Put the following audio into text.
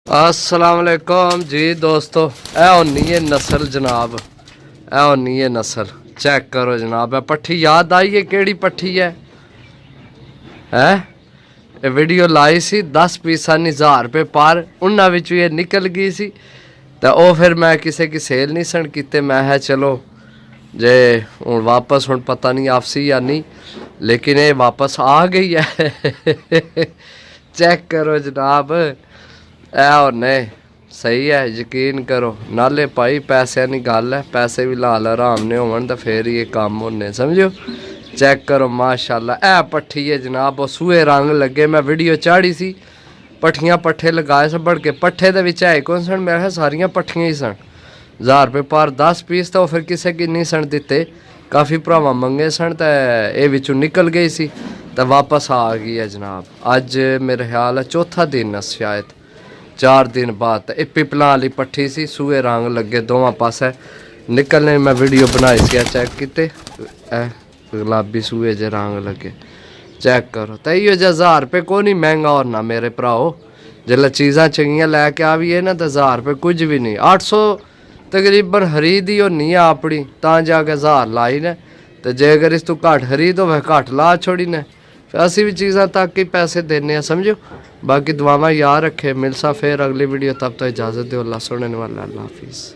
अस्सलाम वालेकुम जी दोस्तों, ए होनी है नस्ल जनाब, ए होनी है नस्ल। चेक करो जनाब, ए पट्ठी याद आई है केड़ी पट्ठी है? ये वीडियो लाई सी 10 पीसा नहीं 1000 रुपये पर, उन्होंने विच ये निकल गई सी। तो वो फिर मैं किसी की सेल नहीं सन किते, मैं है चलो जे हूँ वापस हूँ पता नहीं आपसी या नहीं, लेकिन ये वापस आ गई है। चेक करो जनाब, ए होने सही है, यकीन करो। नाले भाई पैसे नहीं गल है, पैसे भी लाल आराम ने होवन तो फिर ये काम होने, समझो। चेक करो माशाल्लाह, ए पट्ठी है जनाब, सूए रंग लगे। मैं वीडियो चाड़ी सी, पट्ठियाँ पट्ठे लगाए सब बढ़ के, पट्ठे दे विच है कौन सन, मेरे सारियां पट्ठियाँ ही सन। 1000 रुपये पर 10 पीस, तो फिर किसी की नहीं सन दिते, काफ़ी भरावां मंगे सन, तो ये विचों निकल गई सी तो वापस आ गई है जनाब। अज मेरे ख्याल है चौथा दिन है शायद, 4 दिन बाद। ये पिपलां वाली पट्ठी सी, सूए रंग लगे दोवां पासे निकलने। मैं वीडियो बनाई सी, चेक किते गुलाबी सूए जे रंग लगे। चेक करो, तो इो जो 1000 रुपये को नहीं महंगा और ना मेरे भराओ, जिसले चीज़ां चंगियां लैके आवीए ना तो 1000 रुपये कुछ भी नहीं। 800 तकरीबन खरीद ही होनी है अपनी, ता जाके 1000 लाई ने। तो जे अगर इस तू घट खरीद हो घट ला छोड़ी ने, फिर असी भी चीज़ां तक ही पैसे देने, समझो। बाकी दुआवां याद रखे, मिलसा फिर अगली वीडियो, तब तो इजाज़त दो। अल्लाह सुनने वाला, अल्लाह हाफिज़।